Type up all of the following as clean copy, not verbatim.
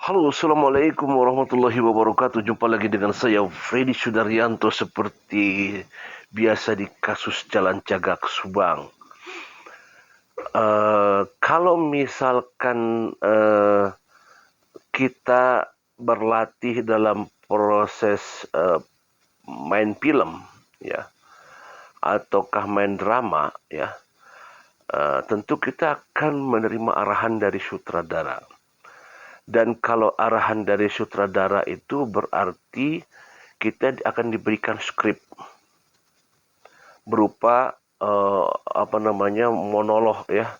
Halo, Assalamualaikum warahmatullahi wabarakatuh. Jumpa lagi dengan saya, Freddy Sudaryanto, seperti biasa di kasus Jalan Cagak Subang. Kalau misalkan kita berlatih dalam proses main film, ya, ataukah main drama, ya, tentu kita akan menerima arahan dari sutradara. Dan kalau arahan dari sutradara itu berarti kita akan diberikan skrip berupa monolog, ya.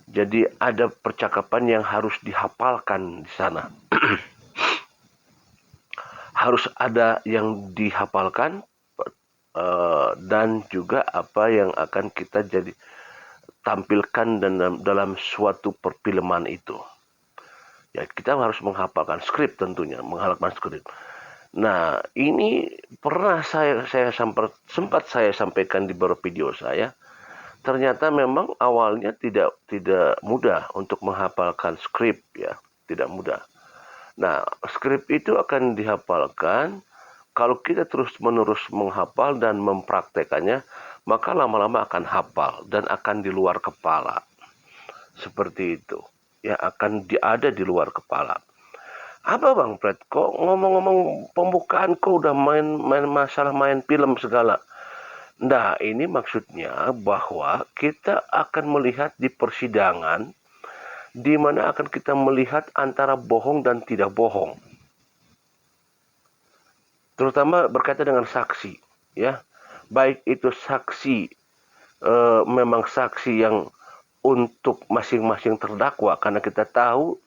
Jadi ada percakapan yang harus dihafalkan di sana. Harus ada yang dihafalkan dan juga apa yang akan kita jadi tampilkan dalam suatu perfilman itu. Ya, kita harus menghafalkan skrip tentunya, menghafalkan skrip. Nah, ini pernah sempat saya sampaikan di beberapa video saya. Ternyata memang awalnya tidak mudah untuk menghafalkan skrip, ya, tidak mudah. Nah, skrip itu akan dihafalkan kalau kita terus-menerus menghafal dan mempraktekannya, maka lama-lama akan hafal dan akan di luar kepala. Seperti itu. Ya, akan ada di luar kepala. Apa Bang Fred, kok ngomong-ngomong pembukaan kok udah main masalah main film segala? Nah, ini maksudnya bahwa kita akan melihat di persidangan di mana akan kita melihat antara bohong dan tidak bohong. Terutama berkaitan dengan saksi, ya. Baik itu saksi memang saksi yang untuk masing-masing terdakwa, karena kita tahu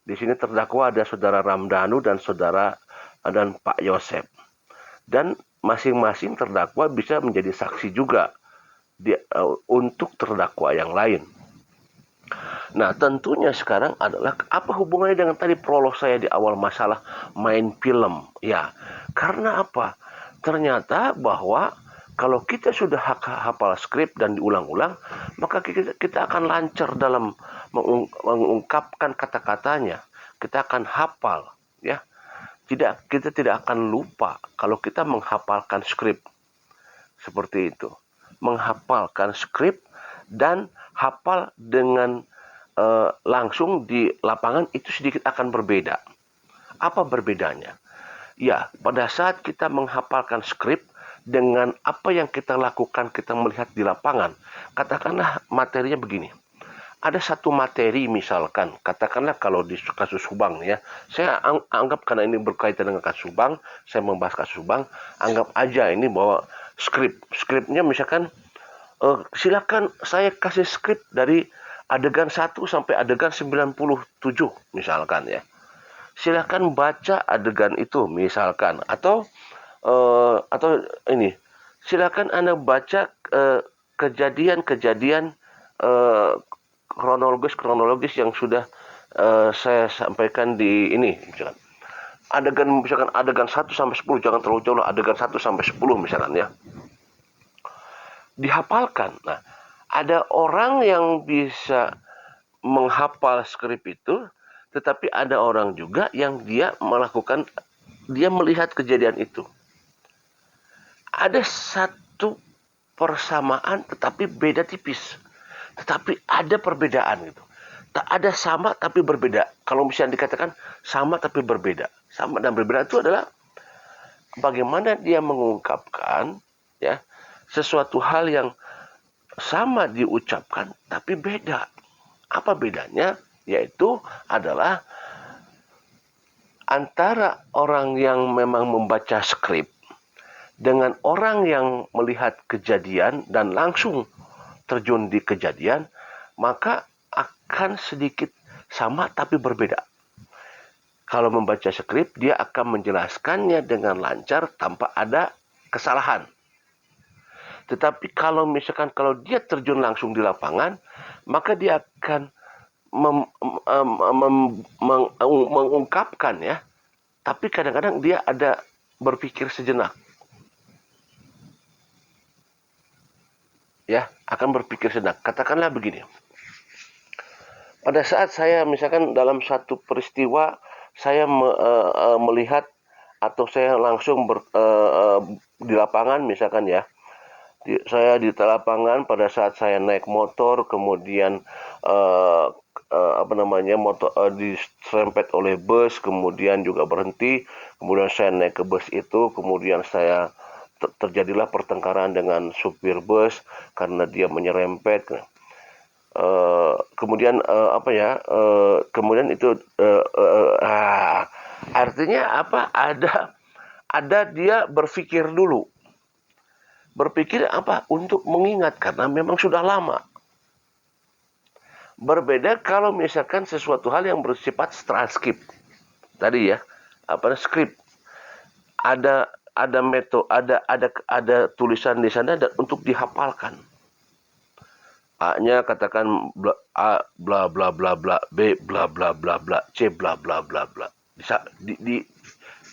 di sini terdakwa ada saudara Ramdhanu dan Pak Yosep. Dan masing-masing terdakwa bisa menjadi saksi juga untuk terdakwa yang lain. Nah, tentunya sekarang adalah apa hubungannya dengan tadi prolog saya di awal masalah main film? Ya, karena apa? Ternyata bahwa kalau kita sudah hafal skrip dan diulang-ulang, maka kita akan lancar dalam mengungkapkan kata-katanya. Kita akan hafal, ya. Kita tidak akan lupa kalau kita menghafalkan skrip. Seperti itu. Menghafalkan skrip dan hafal dengan langsung di lapangan itu sedikit akan berbeda. Apa berbedanya? Ya, pada saat kita menghafalkan skrip, dengan apa yang kita lakukan, kita melihat di lapangan. Katakanlah materinya begini. Ada satu materi misalkan, katakanlah kalau di kasus Subang, ya. Saya anggap karena ini berkaitan dengan kasus Subang, saya membahas kasus Subang, anggap aja ini bahwa skripnya misalkan silakan saya kasih skrip dari adegan 1 sampai adegan 97 misalkan, ya. Silakan baca adegan itu misalkan, atau ini, silakan Anda baca kejadian-kejadian uh, kronologis yang sudah saya sampaikan di ini, misalkan. Misalkan adegan 1 sampai 10, jangan terlalu jauh lah, adegan 1 sampai 10 misalkan, ya. Dihafalkan. Nah, ada orang yang bisa menghafal skrip itu, tetapi ada orang juga yang dia melihat kejadian itu. Ada satu persamaan tetapi beda tipis. Tetapi ada perbedaan gitu. Tak ada sama tapi berbeda. Kalau misalnya dikatakan sama tapi berbeda. Sama dan berbeda itu adalah bagaimana dia mengungkapkan, ya, sesuatu hal yang sama diucapkan tapi beda. Apa bedanya? Yaitu adalah antara orang yang memang membaca skrip dengan orang yang melihat kejadian dan langsung terjun di kejadian, maka akan sedikit sama tapi berbeda. Kalau membaca skrip, dia akan menjelaskannya dengan lancar tanpa ada kesalahan. Tetapi kalau misalkan kalau dia terjun langsung di lapangan, maka dia akan mengungkapkan, ya. Tapi kadang-kadang dia ada berpikir sejenak, ya, akan berpikir sejenak. Katakanlah begini. Pada saat saya misalkan dalam satu peristiwa melihat atau saya langsung di lapangan misalkan ya, saya di lapangan pada saat saya naik motor, kemudian uh, motor diserempet oleh bus, kemudian juga berhenti, kemudian saya naik ke bus itu, kemudian saya terjadilah pertengkaran dengan supir bus karena dia menyerempet. Kemudian itu artinya apa? Ada dia berpikir dulu. Berpikir apa? Untuk mengingat karena memang sudah lama. Berbeda kalau misalkan sesuatu hal yang bersifat transkrip. Tadi ya, skrip. Ada metode, ada tulisan di sana dan untuk dihafalkan. A-nya katakan A bla bla bla bla, B bla bla bla bla, C bla bla bla bla. Bisa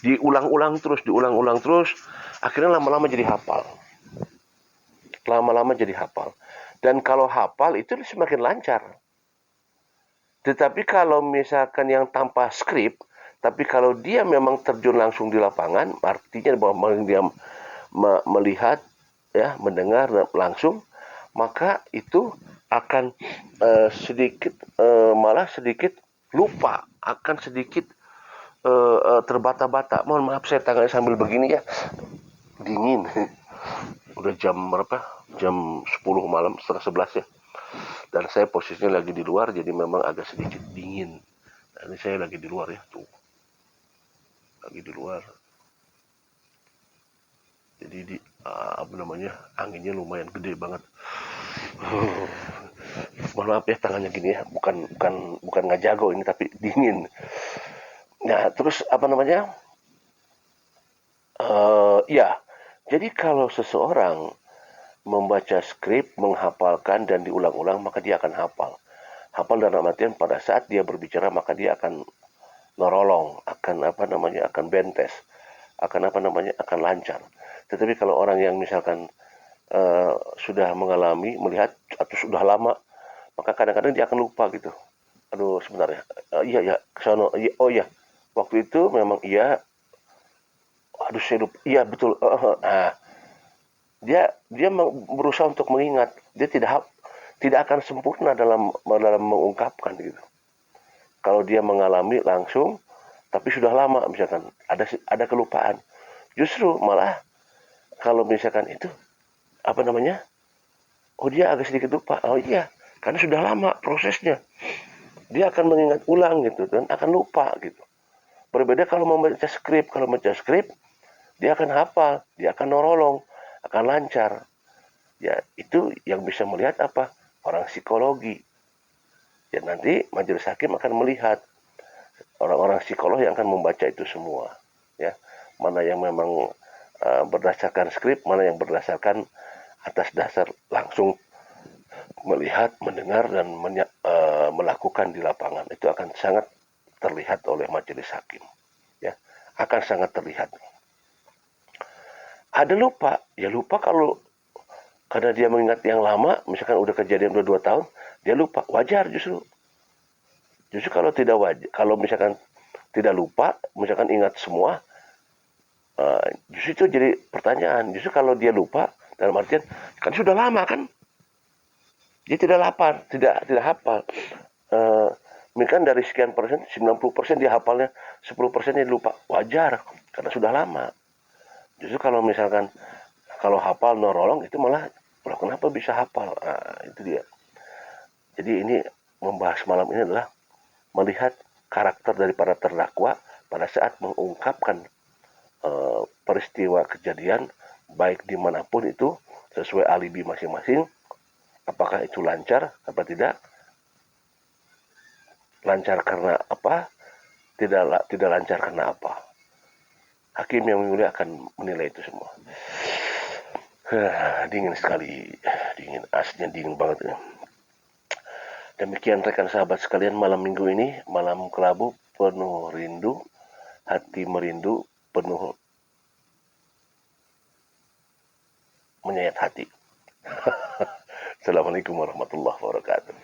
diulang-ulang terus, akhirnya lama-lama jadi hafal. Lama-lama jadi hafal. Dan kalau hafal itu semakin lancar. Tetapi kalau misalkan yang tanpa skrip, tapi kalau dia memang terjun langsung di lapangan, artinya bahwa dia melihat, ya, mendengar langsung, maka itu akan malah sedikit lupa, akan sedikit terbata-bata. Mohon maaf saya tangannya sambil begini ya, dingin. Udah jam berapa? Jam 10 malam, setengah 11 ya. Dan saya posisinya lagi di luar, jadi memang agak sedikit dingin. Nah, ini saya lagi di luar ya, tuh. Lagi di luar. Jadi anginnya lumayan gede banget. Mohon maaf ya tangannya gini ya, bukan nggak jago ini tapi dingin. Nah terus ya, jadi kalau seseorang membaca skrip, menghafalkan dan diulang-ulang maka dia akan hafal. Hafal dalam artian pada saat dia berbicara maka dia akan norolong, akan bentes, akan lancar. Tetapi kalau orang yang misalkan sudah mengalami, melihat atau sudah lama, maka kadang-kadang dia akan lupa gitu. Aduh sebentar ya, iya ya kesono, oh iya waktu itu memang iya, aduh saya lupa, iya betul. Nah, dia berusaha untuk mengingat, dia tidak akan sempurna dalam mengungkapkan gitu. Kalau dia mengalami langsung, tapi sudah lama misalkan ada kelupaan, justru malah kalau misalkan itu oh dia agak sedikit lupa, oh iya karena sudah lama prosesnya, dia akan mengingat ulang gitu dan akan lupa gitu. Berbeda kalau membaca skrip dia akan hafal, dia akan norolong, akan lancar. Ya itu yang bisa melihat apa? Orang psikologi. Ya nanti majelis hakim akan melihat orang-orang psikolog yang akan membaca itu semua. Ya mana yang memang berdasarkan skrip, mana yang berdasarkan atas dasar langsung melihat, mendengar dan melakukan di lapangan. Itu akan sangat terlihat oleh majelis hakim. Ya akan sangat terlihat. Ada lupa, ya lupa kalau karena dia mengingat yang lama, misalkan udah kejadian udah 2 tahun, dia lupa, wajar justru. Justru kalau tidak wajar, kalau misalkan tidak lupa, misalkan ingat semua, justru itu jadi pertanyaan. Justru kalau dia lupa, dalam artian kan sudah lama kan, dia tidak lapar, tidak hafal. Misalkan dari sekian persen, 90% dia hafalnya, 10% dia lupa, wajar karena sudah lama. Justru kalau misalkan kalau hafal norolong itu malah kenapa bisa hafal? Nah, itu dia. Jadi ini membahas malam ini adalah melihat karakter dari para terdakwa pada saat mengungkapkan peristiwa kejadian baik dimanapun itu sesuai alibi masing-masing. Apakah itu lancar apa tidak? Lancar karena apa? Tidak lancar karena apa? Hakim yang mulia akan menilai itu semua. Dingin sekali, dingin, aslinya dingin banget ya. Demikian rekan sahabat sekalian malam minggu ini, malam kelabu penuh rindu, hati merindu, penuh menyayat hati. Assalamualaikum warahmatullahi wabarakatuh.